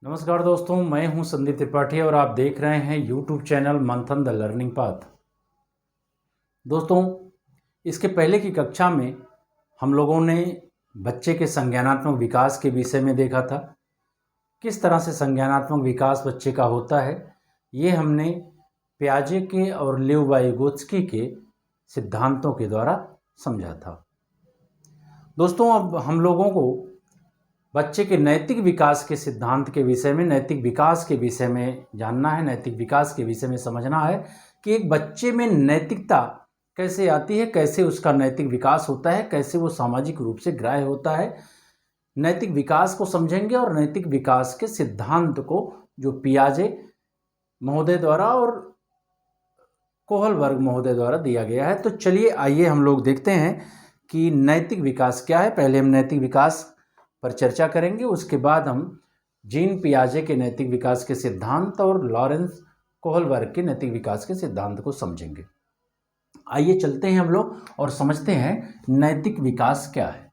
नमस्कार दोस्तों, मैं हूं संदीप त्रिपाठी और आप देख रहे हैं यूट्यूब चैनल मंथन द लर्निंग पाथ। दोस्तों, इसके पहले की कक्षा में हम लोगों ने बच्चे के संज्ञानात्मक विकास के विषय में देखा था। किस तरह से संज्ञानात्मक विकास बच्चे का होता है, ये हमने पियाजे के और लीव वाइगोत्स्की के सिद्धांतों के द्वारा समझा था। दोस्तों, अब हम लोगों को बच्चे के नैतिक विकास के सिद्धांत के विषय में, नैतिक विकास के विषय में जानना है, नैतिक विकास के विषय में समझना है कि एक बच्चे में नैतिकता कैसे आती है, कैसे उसका नैतिक विकास होता है, कैसे वो सामाजिक रूप से ग्राह्य होता है। नैतिक विकास को समझेंगे और नैतिक विकास के सिद्धांत को जो पियाजे महोदय द्वारा और कोहलबर्ग महोदय द्वारा दिया गया है। तो चलिए आइए हम लोग देखते हैं कि नैतिक विकास क्या है। पहले हम नैतिक विकास पर चर्चा करेंगे, उसके बाद हम जीन पियाजे के नैतिक विकास के सिद्धांत और लॉरेंस कोहलबर्ग के नैतिक विकास के सिद्धांत को समझेंगे। आइए चलते हैं हम लोग और समझते हैं नैतिक विकास क्या है।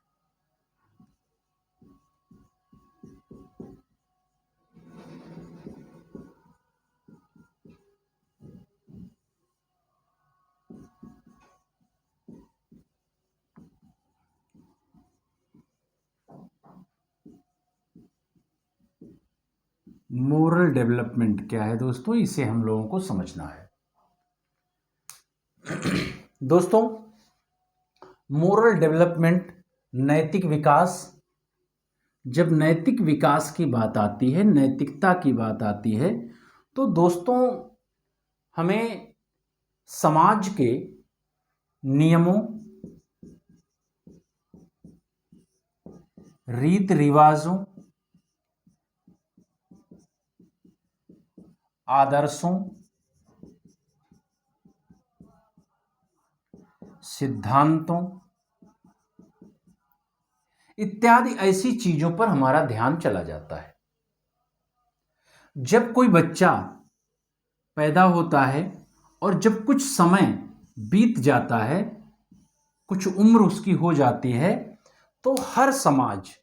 मोरल डेवलपमेंट क्या है दोस्तों, इसे हम लोगों को समझना है। दोस्तों, मोरल डेवलपमेंट, नैतिक विकास, जब नैतिक विकास की बात आती है, नैतिकता की बात आती है, तो दोस्तों हमें समाज के नियमों, रीत रिवाजों, आदर्शों, सिद्धांतों इत्यादि ऐसी चीजों पर हमारा ध्यान चला जाता है। जब कोई बच्चा पैदा होता है और जब कुछ समय बीत जाता है, कुछ उम्र उसकी हो जाती है, तो हर समाज,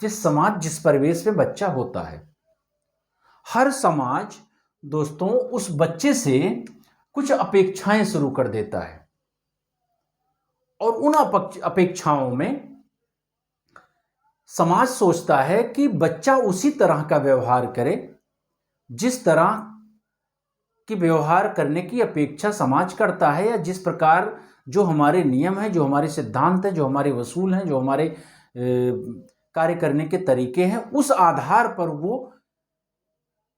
जिस परिवेश में बच्चा होता है, हर समाज दोस्तों उस बच्चे से कुछ अपेक्षाएं शुरू कर देता है और उन अपेक्षाओं में समाज सोचता है कि बच्चा उसी तरह का व्यवहार करे जिस तरह की व्यवहार करने की अपेक्षा समाज करता है, या जिस प्रकार जो हमारे नियम हैं, जो हमारे सिद्धांत हैं, जो हमारे वसूल हैं, जो हमारे कार्य करने के तरीके हैं, उस आधार पर वो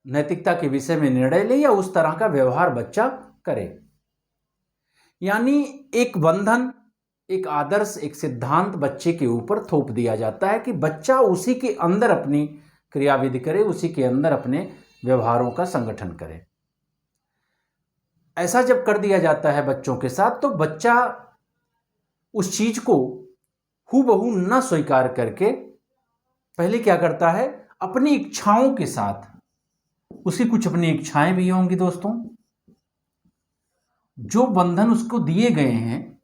नैतिकता के विषय में निर्णय ले या उस तरह का व्यवहार बच्चा करे। यानी एक बंधन, एक आदर्श, एक सिद्धांत बच्चे के ऊपर थोप दिया जाता है कि बच्चा उसी के अंदर अपनी क्रियाविधि करे, उसी के अंदर अपने व्यवहारों का संगठन करे। ऐसा जब कर दिया जाता है बच्चों के साथ, तो बच्चा उस चीज को हूबहू न स्वीकार करके पहले क्या करता है, अपनी इच्छाओं के साथ, उसकी कुछ अपनी इच्छाएं भी होंगी दोस्तों, जो बंधन उसको दिए गए हैं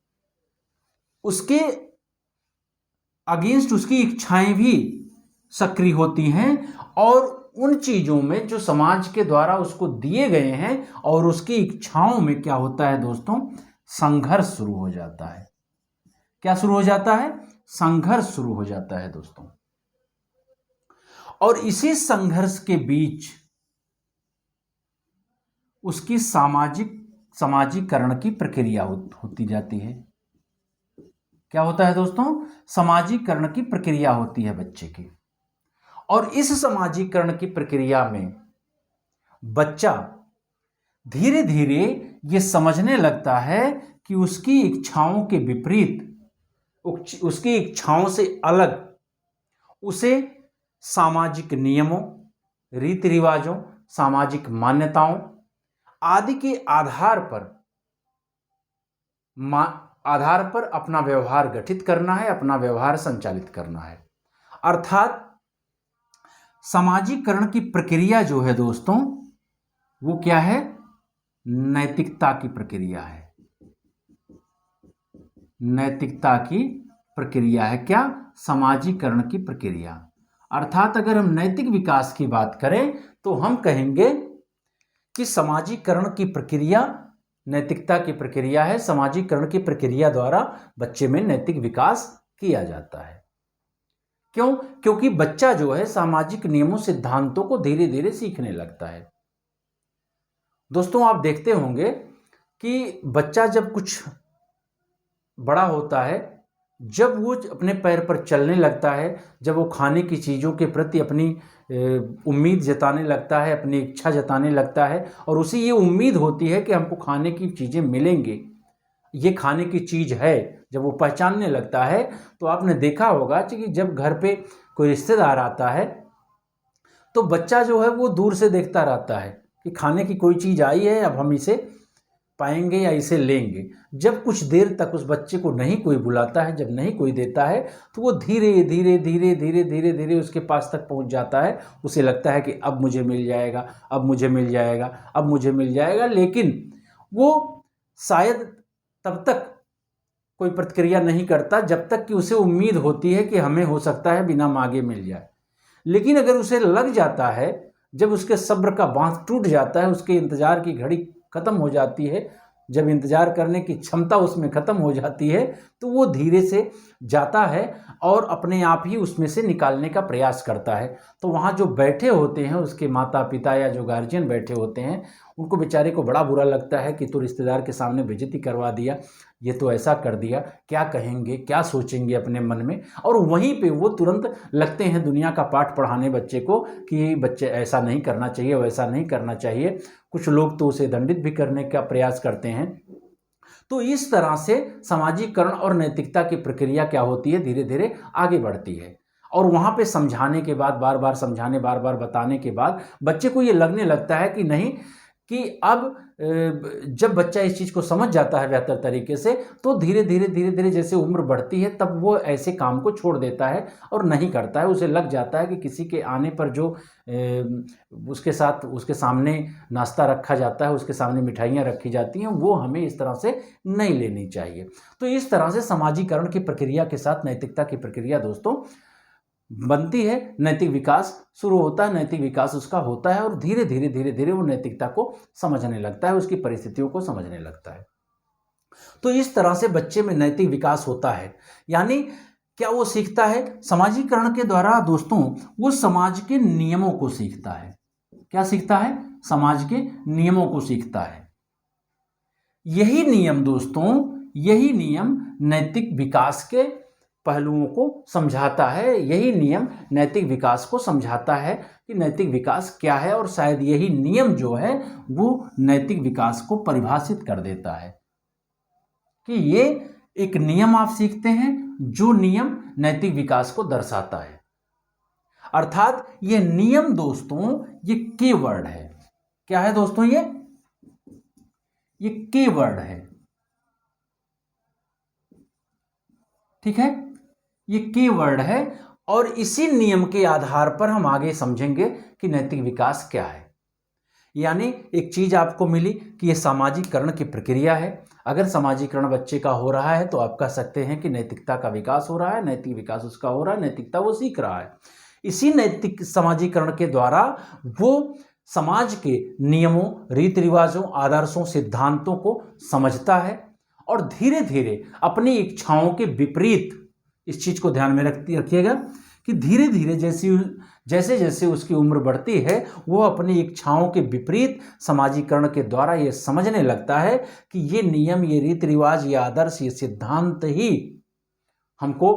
उसके अगेंस्ट उसकी इच्छाएं भी सक्रिय होती हैं, और उन चीजों में जो समाज के द्वारा उसको दिए गए हैं और उसकी इच्छाओं में क्या होता है दोस्तों, संघर्ष शुरू हो जाता है। क्या शुरू हो जाता है? संघर्ष शुरू हो जाता है दोस्तों। और इसी संघर्ष के बीच उसकी सामाजिकरण की प्रक्रिया होती जाती है। क्या होता है दोस्तों? सामाजिकरण की प्रक्रिया होती है बच्चे की, और इस सामाजिकरण की प्रक्रिया में बच्चा धीरे धीरे ये समझने लगता है कि उसकी इच्छाओं के विपरीत, उसकी इच्छाओं से अलग उसे सामाजिक नियमों, रीति रिवाजों, सामाजिक मान्यताओं आदि के आधार पर अपना व्यवहार गठित करना है, अपना व्यवहार संचालित करना है। अर्थात सामाजिकरण की प्रक्रिया जो है दोस्तों, वो क्या है? नैतिकता की प्रक्रिया है। नैतिकता की प्रक्रिया है क्या? समाजीकरण की प्रक्रिया। अर्थात अगर हम नैतिक विकास की बात करें तो हम कहेंगे कि समाजीकरण की प्रक्रिया नैतिकता की प्रक्रिया है। समाजीकरण की प्रक्रिया द्वारा बच्चे में नैतिक विकास किया जाता है। क्यों? क्योंकि बच्चा जो है सामाजिक नियमों सिद्धांतों को धीरे धीरे सीखने लगता है। दोस्तों, आप देखते होंगे कि बच्चा जब कुछ बड़ा होता है, जब वो अपने पैर पर चलने लगता है, जब वो खाने की चीज़ों के प्रति अपनी उम्मीद जताने लगता है, अपनी इच्छा जताने लगता है, और उसे ये उम्मीद होती है कि हमको खाने की चीज़ें मिलेंगी, ये खाने की चीज़ है, जब वो पहचानने लगता है, तो आपने देखा होगा कि जब घर पे कोई रिश्तेदार आता है तो बच्चा जो है वो दूर से देखता रहता है कि खाने की कोई चीज़ आई है, अब हम इसे पाएंगे या इसे लेंगे। जब कुछ देर तक उस बच्चे को नहीं कोई बुलाता है, जब नहीं कोई देता है, तो वो धीरे धीरे धीरे धीरे धीरे धीरे उसके पास तक पहुंच जाता है। उसे लगता है कि अब मुझे मिल जाएगा, अब मुझे मिल जाएगा, अब मुझे मिल जाएगा, लेकिन वो शायद तब तक कोई प्रतिक्रिया नहीं करता जब तक कि उसे उम्मीद होती है कि हमें हो सकता है बिना मांगे मिल जाए। लेकिन अगर उसे लग जाता है, जब उसके सब्र का बांध टूट जाता है, उसके इंतजार की घड़ी खत्म हो जाती है, जब इंतजार करने की क्षमता उसमें खत्म हो जाती है, तो वो धीरे से जाता है और अपने आप ही उसमें से निकालने का प्रयास करता है। तो वहाँ जो बैठे होते हैं उसके माता पिता या जो गार्जियन बैठे होते हैं, उनको बेचारे को बड़ा बुरा लगता है कि तू रिश्तेदार के सामने बेइज्जती करवा दिया, ये तो ऐसा कर दिया, क्या कहेंगे, क्या सोचेंगे अपने मन में। और वहीं पे वो तुरंत लगते हैं दुनिया का पाठ पढ़ाने बच्चे को कि बच्चे ऐसा नहीं करना चाहिए, वैसा नहीं करना चाहिए। कुछ लोग तो उसे दंडित भी करने का प्रयास करते हैं। तो इस तरह से सामाजिकरण और नैतिकता की प्रक्रिया क्या होती है, धीरे धीरे आगे बढ़ती है। और वहाँ पे समझाने के बाद, बार बार समझाने, बार बार बताने के बाद बच्चे को ये लगने लगता है कि नहीं, कि अब जब बच्चा इस चीज़ को समझ जाता है बेहतर तरीके से, तो धीरे धीरे धीरे धीरे जैसे उम्र बढ़ती है, तब वो ऐसे काम को छोड़ देता है और नहीं करता है। उसे लग जाता है कि किसी के आने पर जो उसके साथ उसके सामने नाश्ता रखा जाता है, उसके सामने मिठाइयाँ रखी जाती हैं, वो हमें इस तरह से नहीं लेनी चाहिए। तो इस तरह से समाजीकरण की प्रक्रिया के साथ नैतिकता की प्रक्रिया दोस्तों बनती है, नैतिक विकास शुरू होता है, नैतिक विकास उसका होता है, और धीरे धीरे धीरे धीरे वो नैतिकता को समझने लगता है, उसकी परिस्थितियों को समझने लगता है। तो इस तरह से बच्चे में नैतिक विकास होता है। यानी क्या वो सीखता है? समाजीकरण के द्वारा दोस्तों वो समाज के नियमों को सीखता है। क्या सीखता है? समाज के नियमों को सीखता है। यही नियम दोस्तों, यही नियम नैतिक विकास के पहलुओं को समझाता है। यही नियम नैतिक विकास को समझाता है कि नैतिक विकास क्या है, और शायद यही नियम जो है वो नैतिक विकास को परिभाषित कर देता है कि ये एक नियम आप सीखते हैं जो नियम नैतिक विकास को दर्शाता है। अर्थात ये नियम दोस्तों ये कीवर्ड है। क्या है दोस्तों? ये कीवर्ड है। ठीक है, ये कीवर्ड है, और इसी नियम के आधार पर हम आगे समझेंगे कि नैतिक विकास क्या है। यानी एक चीज आपको मिली कि यह सामाजिकरण की प्रक्रिया है। अगर सामाजिकरण बच्चे का हो रहा है तो आप कह सकते हैं कि नैतिकता का विकास हो रहा है, नैतिक विकास उसका हो रहा है, नैतिकता वो सीख रहा है। इसी नैतिक सामाजिकरण के द्वारा वो समाज के नियमों, रीति रिवाजों, आदर्शों, सिद्धांतों को समझता है, और धीरे धीरे अपनी इच्छाओं के विपरीत, इस चीज को ध्यान में रखिएगा कि धीरे धीरे जैसे जैसे उसकी उम्र बढ़ती है, वो अपनी इच्छाओं के विपरीत समाजीकरण के द्वारा ये समझने लगता है कि ये नियम, ये रीति रिवाज, ये आदर्श, ये सिद्धांत ही हमको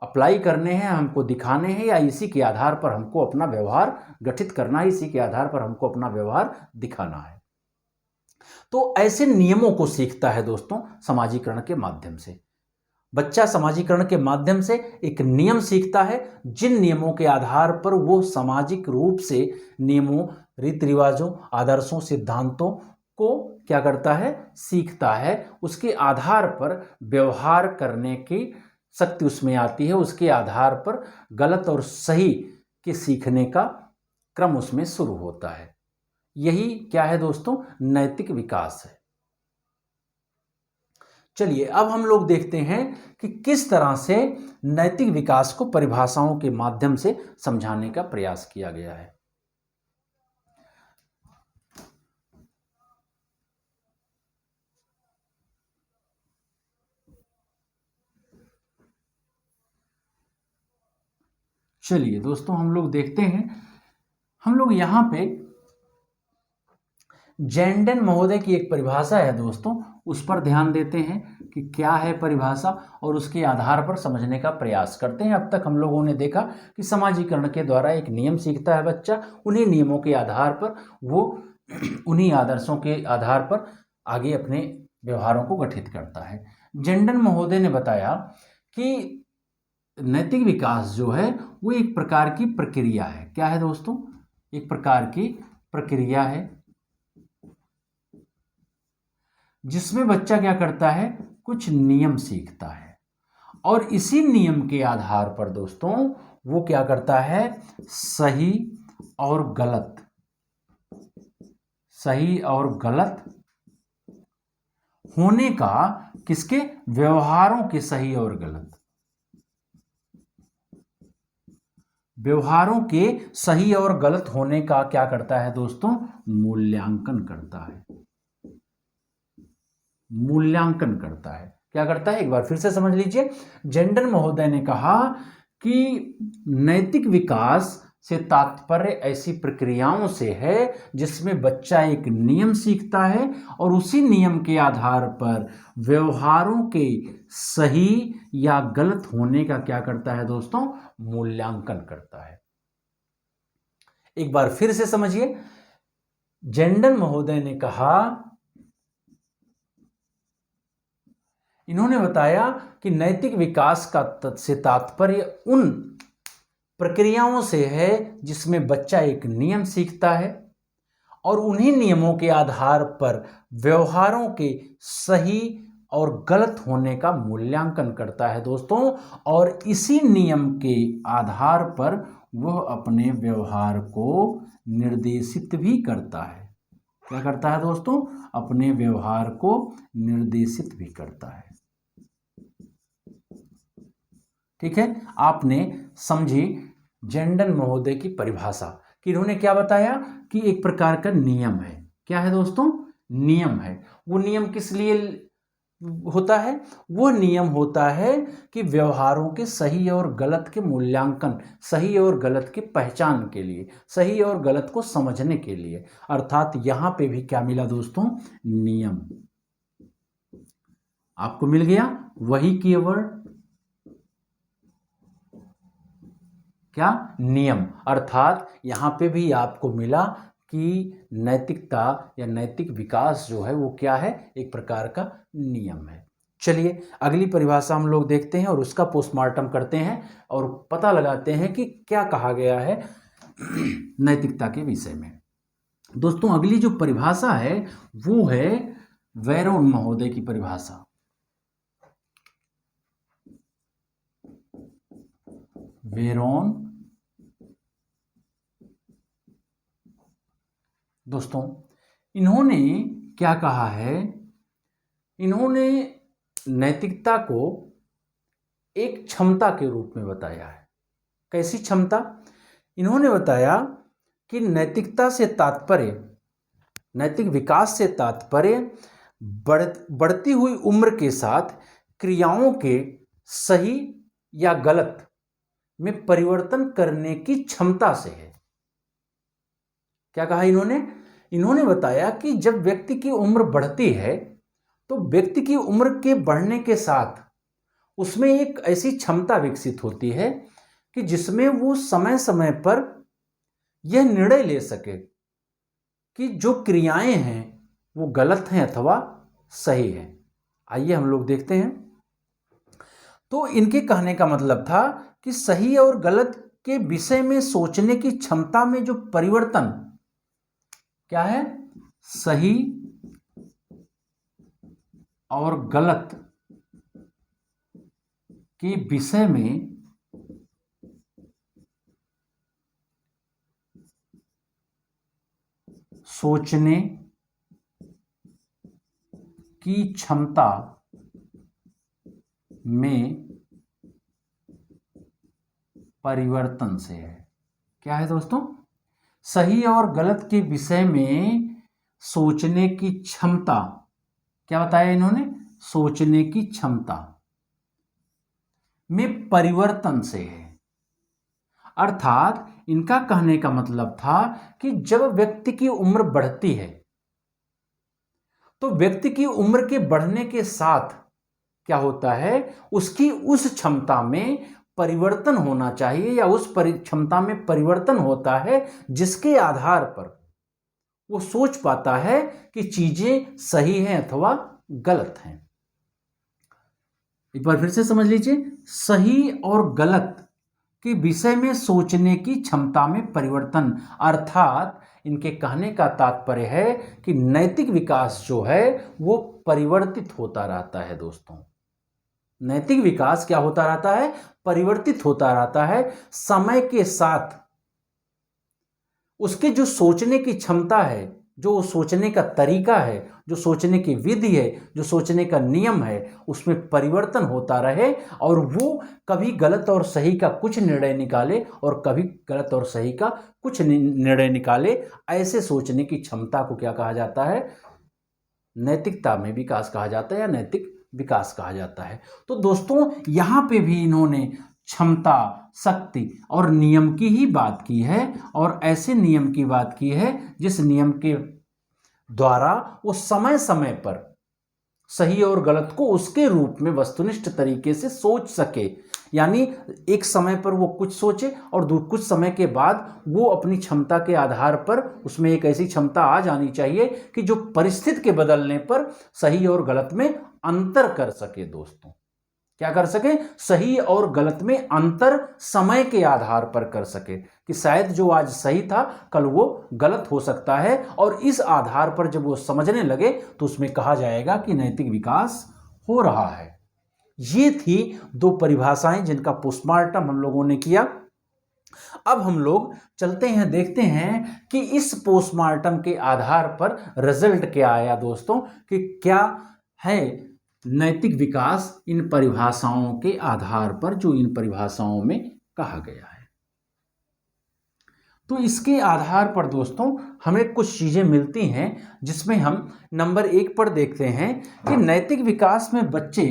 अप्लाई करने हैं, हमको दिखाने हैं, या इसी के आधार पर हमको अपना व्यवहार गठित करना है, इसी के आधार पर हमको अपना व्यवहार दिखाना है। तो ऐसे नियमों को सीखता है दोस्तों समाजीकरण के माध्यम से। बच्चा समाजीकरण के माध्यम से एक नियम सीखता है, जिन नियमों के आधार पर वो सामाजिक रूप से नियमों, रीति रिवाजों, आदर्शों, सिद्धांतों को क्या करता है? सीखता है। उसके आधार पर व्यवहार करने की शक्ति उसमें आती है। उसके आधार पर गलत और सही के सीखने का क्रम उसमें शुरू होता है। यही क्या है दोस्तों? नैतिक विकास है। चलिए अब हम लोग देखते हैं कि किस तरह से नैतिक विकास को परिभाषाओं के माध्यम से समझाने का प्रयास किया गया है। चलिए दोस्तों हम लोग देखते हैं, हम लोग यहां पे जेंडन महोदय की एक परिभाषा है दोस्तों, उस पर ध्यान देते हैं कि क्या है परिभाषा और उसके आधार पर समझने का प्रयास करते हैं। अब तक हम लोगों ने देखा कि समाजीकरण के द्वारा एक नियम सीखता है बच्चा, उन्हीं नियमों के आधार पर वो उन्हीं आदर्शों के आधार पर आगे अपने व्यवहारों को गठित करता है। जेंडन महोदय ने बताया कि नैतिक विकास जो है वो एक प्रकार की प्रक्रिया है। क्या है दोस्तों? एक प्रकार की प्रक्रिया है जिसमें बच्चा क्या करता है, कुछ नियम सीखता है और इसी नियम के आधार पर दोस्तों वो क्या करता है, सही और गलत, सही और गलत होने का, किसके, व्यवहारों के सही और गलत, व्यवहारों के सही और गलत होने का क्या करता है दोस्तों, मूल्यांकन करता है, मूल्यांकन करता है। क्या करता है, एक बार फिर से समझ लीजिए। जेंडन महोदय ने कहा कि नैतिक विकास से तात्पर्य ऐसी प्रक्रियाओं से है जिसमें बच्चा एक नियम सीखता है और उसी नियम के आधार पर व्यवहारों के सही या गलत होने का क्या करता है दोस्तों, मूल्यांकन करता है। एक बार फिर से समझिए, जेंडन महोदय ने कहा, इन्होंने बताया कि नैतिक विकास का से तात्पर्य उन प्रक्रियाओं से है जिसमें बच्चा एक नियम सीखता है और उन्हीं नियमों के आधार पर व्यवहारों के सही और गलत होने का मूल्यांकन करता है दोस्तों, और इसी नियम के आधार पर वह अपने व्यवहार को निर्देशित भी करता है। क्या करता है दोस्तों, अपने व्यवहार को निर्देशित भी करता है। ठीक है, आपने समझी जेंडन महोदय की परिभाषा कि इन्होंने क्या बताया कि एक प्रकार का नियम है। क्या है दोस्तों, नियम है। वो नियम किस लिए होता है, वो नियम होता है कि व्यवहारों के सही और गलत के मूल्यांकन, सही और गलत की पहचान के लिए, सही और गलत को समझने के लिए। अर्थात यहां पे भी क्या मिला दोस्तों, नियम आपको मिल गया, वही कीवर्ड, क्या, नियम। अर्थात यहां पे भी आपको मिला कि नैतिकता या नैतिक विकास जो है वो क्या है, एक प्रकार का नियम है। चलिए अगली परिभाषा हम लोग देखते हैं और उसका पोस्टमार्टम करते हैं और पता लगाते हैं कि क्या कहा गया है नैतिकता के विषय में। दोस्तों अगली जो परिभाषा है वो है वेरोन महोदय की परिभाषा। वेरोन, दोस्तों इन्होंने क्या कहा है, इन्होंने नैतिकता को एक क्षमता के रूप में बताया है। कैसी क्षमता, इन्होंने बताया कि नैतिकता से तात्पर्य, नैतिक विकास से तात्पर्य बढ़ती हुई उम्र के साथ क्रियाओं के सही या गलत में परिवर्तन करने की क्षमता से है। क्या कहा इन्होंने, इन्होंने बताया कि जब व्यक्ति की उम्र बढ़ती है तो व्यक्ति की उम्र के बढ़ने के साथ उसमें एक ऐसी क्षमता विकसित होती है कि जिसमें वो समय समय पर यह निर्णय ले सके कि जो क्रियाएं हैं वो गलत हैं अथवा सही हैं। आइए हम लोग देखते हैं। तो इनके कहने का मतलब था कि सही और गलत के विषय में सोचने की क्षमता में जो परिवर्तन, क्या है, सही और गलत के विषय में सोचने की क्षमता में परिवर्तन से है। क्या है दोस्तों? सही और गलत के विषय में सोचने की क्षमता, क्या बताया इन्होंने? सोचने की क्षमता में परिवर्तन से है। अर्थात इनका कहने का मतलब था कि जब व्यक्ति की उम्र बढ़ती है तो व्यक्ति की उम्र के बढ़ने के साथ क्या होता है, उसकी उस क्षमता में परिवर्तन होना चाहिए, या उस क्षमता में परिवर्तन होता है जिसके आधार पर वो सोच पाता है कि चीजें सही हैं अथवा गलत हैं। एक बार फिर से समझ लीजिए, सही और गलत के विषय में सोचने की क्षमता में परिवर्तन, अर्थात इनके कहने का तात्पर्य है कि नैतिक विकास जो है वो परिवर्तित होता रहता है दोस्तों। नैतिक विकास क्या होता रहता है? परिवर्तित होता रहता है समय के साथ। उसके जो सोचने की क्षमता है, जो सोचने का तरीका है, जो सोचने की विधि है, जो सोचने का नियम है, उसमें परिवर्तन होता रहे और वो कभी गलत और सही का कुछ निर्णय निकाले और कभी गलत और सही का कुछ निर्णय निकाले। ऐसे सोचने की क्षमता को क्या कहा जाता है? नैतिकता में विकास कहा जाता है या नैतिक विकास कहा जाता है। तो दोस्तों यहाँ पे भी इन्होंने क्षमता, शक्ति और नियम की ही बात की है, और ऐसे नियम की बात की है जिस नियम के द्वारा वो समय समय पर सही और गलत को उसके रूप में वस्तुनिष्ठ तरीके से सोच सके। यानी एक समय पर वो कुछ सोचे और कुछ समय के बाद वो अपनी क्षमता के आधार पर उसमें एक ऐसी क्षमता आ जानी चाहिए कि जो परिस्थिति के बदलने पर सही और गलत में अंतर कर सके। दोस्तों क्या कर सके? सही और गलत में अंतर समय के आधार पर कर सके कि शायद जो आज सही था कल वो गलत हो सकता है, और इस आधार पर जब वो समझने लगे तो उसमें कहा जाएगा कि नैतिक विकास हो रहा है। ये थी दो परिभाषाएं जिनका पोस्टमार्टम हम लोगों ने किया। अब हम लोग चलते हैं, देखते हैं कि इस पोस्टमार्टम के आधार पर रिजल्ट क्या आया दोस्तों, कि क्या है नैतिक विकास इन परिभाषाओं के आधार पर जो इन परिभाषाओं में कहा गया है। तो इसके आधार पर दोस्तों हमें कुछ चीजें मिलती हैं जिसमें हम नंबर 1 पर देखते हैं कि नैतिक विकास में बच्चे,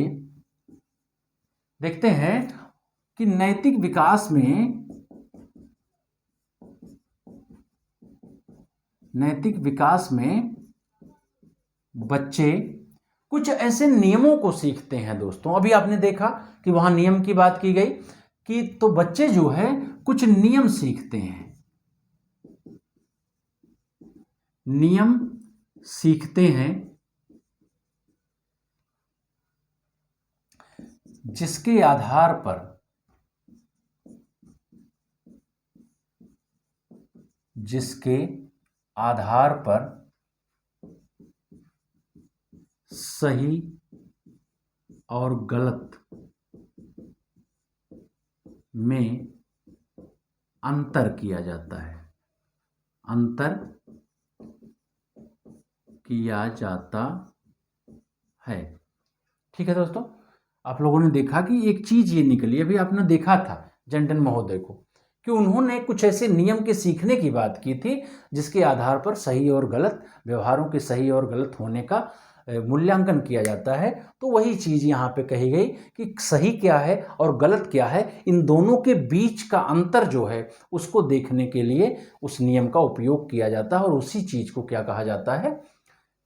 देखते हैं कि नैतिक विकास में बच्चे कुछ ऐसे नियमों को सीखते हैं दोस्तों। अभी आपने देखा कि वहां नियम की बात की गई कि तो बच्चे जो है कुछ नियम सीखते हैं, नियम सीखते हैं जिसके आधार पर सही और गलत में अंतर किया जाता है, अंतर किया जाता है। ठीक है दोस्तों, आप लोगों ने देखा कि एक चीज ये निकली, अभी आपने देखा था जेंटन महोदय को कि उन्होंने कुछ ऐसे नियम के सीखने की बात की थी जिसके आधार पर सही और गलत व्यवहारों के सही और गलत होने का मूल्यांकन किया जाता है। तो वही चीज यहाँ पे कही गई कि सही क्या है और गलत क्या है, इन दोनों के बीच का अंतर जो है उसको देखने के लिए उस नियम का उपयोग किया जाता है, और उसी चीज को क्या कहा जाता है?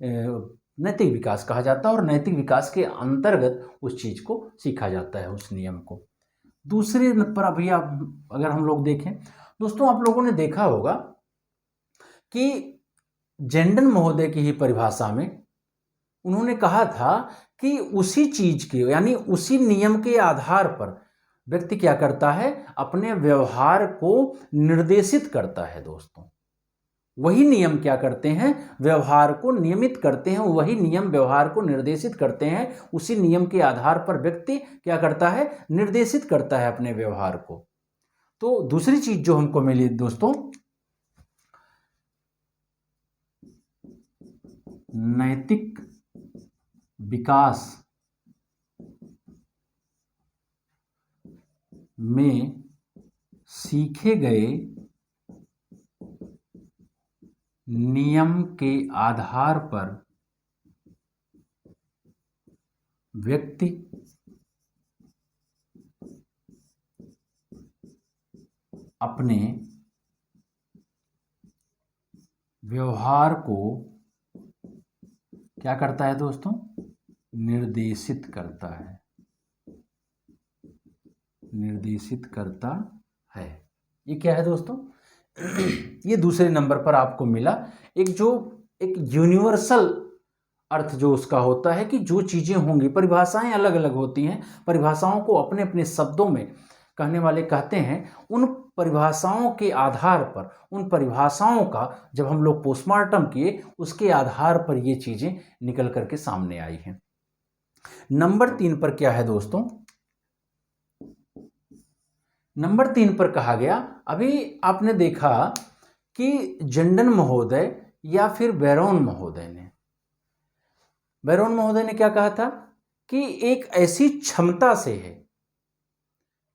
नैतिक विकास कहा जाता है, और नैतिक विकास के अंतर्गत उस चीज को सीखा जाता है, उस नियम को। दूसरे पर अभी आप अगर हम लोग देखें दोस्तों, आप लोगों ने देखा होगा कि जेंडन महोदय की ही परिभाषा में उन्होंने कहा था कि उसी चीज के यानी उसी नियम के आधार पर व्यक्ति क्या करता है? अपने व्यवहार को निर्देशित करता है दोस्तों। वही नियम क्या करते हैं? व्यवहार को नियमित करते हैं, वही नियम व्यवहार को निर्देशित करते हैं। उसी नियम के आधार पर व्यक्ति क्या करता है? निर्देशित करता है अपने व्यवहार को। तो दूसरी चीज जो हमको मिली दोस्तों, नैतिक विकास में सीखे गए नियम के आधार पर व्यक्ति अपने व्यवहार को क्या करता है दोस्तों? निर्देशित करता है, निर्देशित करता है। ये क्या है दोस्तों? ये दूसरे नंबर पर आपको मिला एक यूनिवर्सल अर्थ जो उसका होता है कि जो चीजें होंगी, परिभाषाएं अलग अलग होती हैं, परिभाषाओं को अपने अपने शब्दों में कहने वाले कहते हैं। उन परिभाषाओं के आधार पर, उन परिभाषाओं का जब हम लोग पोस्टमार्टम किए, उसके आधार पर ये चीजें निकल करके सामने आई हैं। नंबर 3 पर क्या है दोस्तों? नंबर 3 पर कहा गया, अभी आपने देखा कि जंडन महोदय या फिर बैरोन महोदय ने क्या कहा था कि एक ऐसी क्षमता से है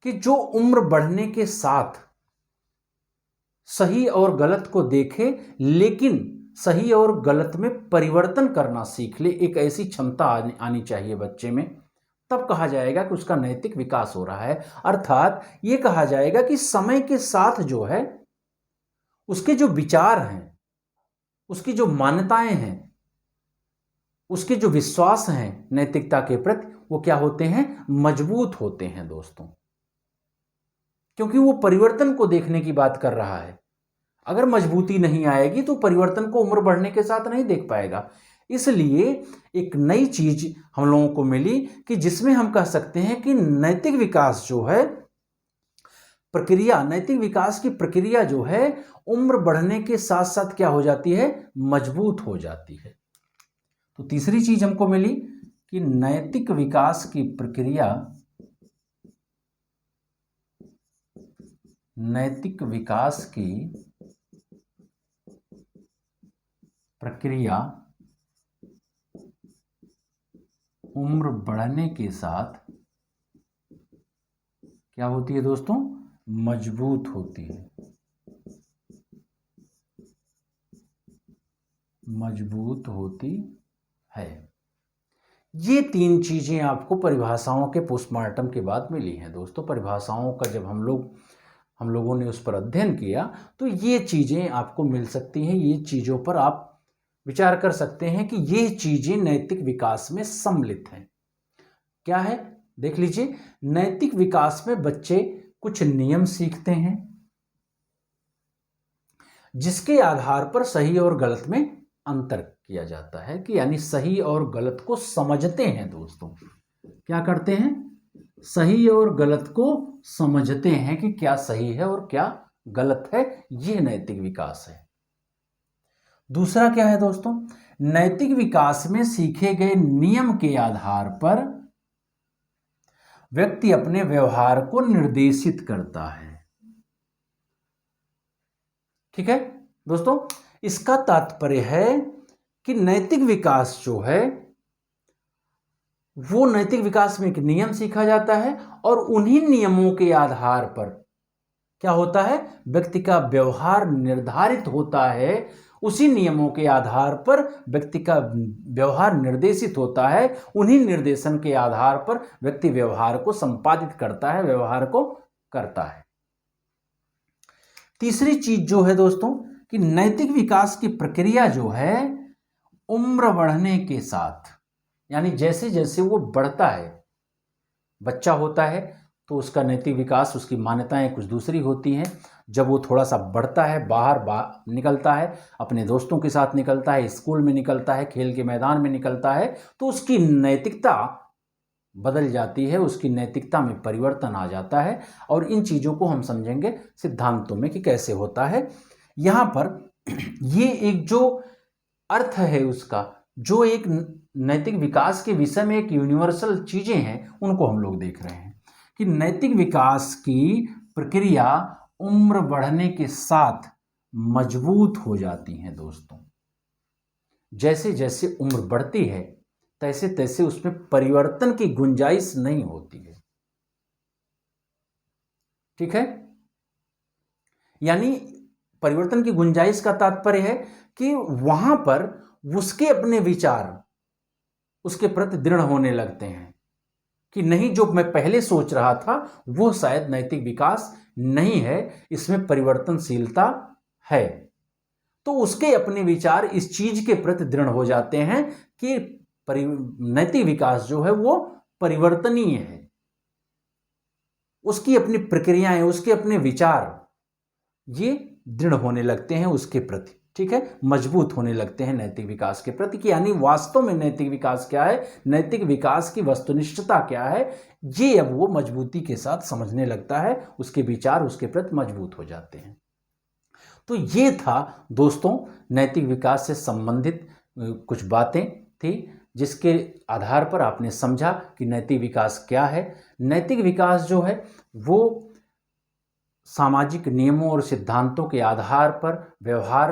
कि जो उम्र बढ़ने के साथ सही और गलत को देखे, लेकिन सही और गलत में परिवर्तन करना सीख ले। एक ऐसी क्षमता आनी चाहिए बच्चे में, तब कहा जाएगा कि उसका नैतिक विकास हो रहा है। अर्थात ये कहा जाएगा कि समय के साथ जो है उसके जो विचार हैं, उसकी जो मान्यताएं हैं, उसके जो विश्वास हैं नैतिकता के प्रति, वो क्या होते हैं? मजबूत होते हैं दोस्तों, क्योंकि वो परिवर्तन को देखने की बात कर रहा है। अगर मजबूती नहीं आएगी तो परिवर्तन को उम्र बढ़ने के साथ नहीं देख पाएगा। इसलिए एक नई चीज हम लोगों को मिली कि जिसमें हम कह सकते हैं कि नैतिक विकास जो है प्रक्रिया, नैतिक विकास की प्रक्रिया जो है उम्र बढ़ने के साथ साथ क्या हो जाती है? मजबूत हो जाती है। तो तीसरी चीज हमको मिली कि नैतिक विकास की प्रक्रिया, नैतिक विकास की प्रक्रिया उम्र बढ़ने के साथ क्या होती है दोस्तों? मजबूत होती है, मजबूत होती है। ये 3 चीजें आपको परिभाषाओं के पोस्टमार्टम के बाद मिली हैं दोस्तों। परिभाषाओं का जब हम लोगों ने उस पर अध्ययन किया तो ये चीजें आपको मिल सकती हैं। ये चीजों पर आप विचार कर सकते हैं कि ये चीजें नैतिक विकास में सम्मिलित हैं। क्या है? देख लीजिए, नैतिक विकास में बच्चे कुछ नियम सीखते हैं जिसके आधार पर सही और गलत में अंतर किया जाता है, कि यानी सही और गलत को समझते हैं दोस्तों। क्या करते हैं? सही और गलत को समझते हैं कि क्या सही है और क्या गलत है। यह नैतिक विकास है। दूसरा क्या है दोस्तों? नैतिक विकास में सीखे गए नियम के आधार पर व्यक्ति अपने व्यवहार को निर्देशित करता है। ठीक है दोस्तों, इसका तात्पर्य है कि नैतिक विकास जो है वो नैतिक विकास में एक नियम सीखा जाता है और उन्हीं नियमों के आधार पर क्या होता है? व्यक्ति का व्यवहार निर्धारित होता है। उसी नियमों के आधार पर व्यक्ति का व्यवहार निर्देशित होता है। उन्हीं निर्देशन के आधार पर व्यक्ति व्यवहार को संपादित करता है, व्यवहार को करता है। तीसरी चीज जो है दोस्तों कि नैतिक विकास की प्रक्रिया जो है उम्र बढ़ने के साथ, यानी जैसे जैसे वो बढ़ता है, बच्चा होता है तो उसका नैतिक विकास, उसकी मान्यताएं कुछ दूसरी होती हैं। जब वो थोड़ा सा बढ़ता है, बाहर निकलता है, अपने दोस्तों के साथ निकलता है, स्कूल में निकलता है, खेल के मैदान में निकलता है, तो उसकी नैतिकता बदल जाती है, उसकी नैतिकता में परिवर्तन आ जाता है। और इन चीज़ों को हम समझेंगे सिद्धांतों में कि कैसे होता है। यहाँ पर ये एक जो अर्थ है उसका, जो एक नैतिक विकास के विषय में एक यूनिवर्सल चीज़ें हैं, उनको हम लोग देख रहे हैं कि नैतिक विकास की प्रक्रिया उम्र बढ़ने के साथ मजबूत हो जाती हैं दोस्तों। जैसे जैसे उम्र बढ़ती है तैसे तैसे उसमें परिवर्तन की गुंजाइश नहीं होती है। ठीक है। यानी परिवर्तन की गुंजाइश का तात्पर्य है कि वहां पर उसके अपने विचार उसके प्रति दृढ़ होने लगते हैं कि नहीं, जो मैं पहले सोच रहा था वो शायद नैतिक विकास नहीं है, इसमें परिवर्तनशीलता है। तो उसके अपने विचार इस चीज के प्रति दृढ़ हो जाते हैं कि नैतिक विकास जो है वो परिवर्तनीय है। उसकी अपनी प्रक्रियाएं, उसके अपने विचार ये दृढ़ होने लगते हैं उसके प्रति, ठीक है, मजबूत होने लगते हैं नैतिक विकास के प्रति। कि यानी वास्तव में नैतिक विकास क्या है, नैतिक विकास की वस्तुनिष्ठता क्या है, ये अब वो मजबूती के साथ समझने लगता है, उसके विचार उसके प्रति मजबूत हो जाते हैं। तो ये था दोस्तों नैतिक विकास से संबंधित कुछ बातें थी, जिसके आधार पर आपने समझा कि नैतिक विकास क्या है। नैतिक विकास जो है वो सामाजिक नियमों और सिद्धांतों के आधार पर व्यवहार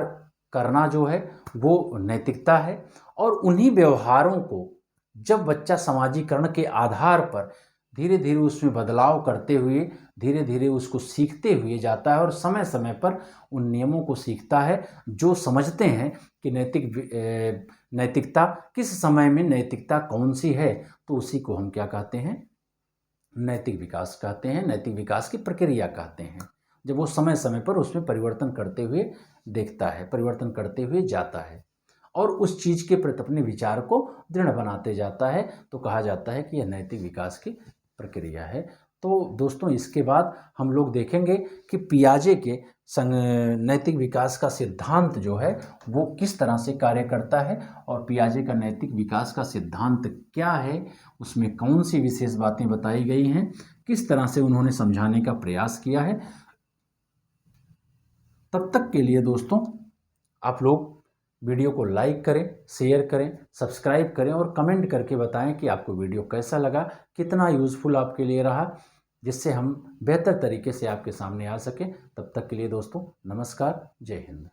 करना जो है वो नैतिकता है। और उन्हीं व्यवहारों को जब बच्चा समाजीकरण के आधार पर धीरे धीरे उसमें बदलाव करते हुए धीरे धीरे उसको सीखते हुए जाता है और समय समय पर उन नियमों को सीखता है जो समझते हैं कि नैतिकता किस समय में नैतिकता कौन सी है, तो उसी को हम क्या कहते हैं, नैतिक विकास कहते हैं, नैतिक विकास की प्रक्रिया कहते हैं। जब वो समय समय पर उसमें परिवर्तन करते हुए देखता है, परिवर्तन करते हुए जाता है और उस चीज़ के प्रति अपने विचार को दृढ़ बनाते जाता है, तो कहा जाता है कि यह नैतिक विकास की प्रक्रिया है। तो दोस्तों इसके बाद हम लोग देखेंगे कि पियाजे के नैतिक विकास का सिद्धांत जो है वो किस तरह से कार्य करता है और पियाजे का नैतिक विकास का सिद्धांत क्या है, उसमें कौन सी विशेष बातें बताई गई हैं, किस तरह से उन्होंने समझाने का प्रयास किया है। तब तक के लिए दोस्तों आप लोग वीडियो को लाइक करें, शेयर करें, सब्सक्राइब करें और कमेंट करके बताएं कि आपको वीडियो कैसा लगा, कितना यूज़फुल आपके लिए रहा, जिससे हम बेहतर तरीके से आपके सामने आ सकें। तब तक के लिए दोस्तों नमस्कार, जय हिंद।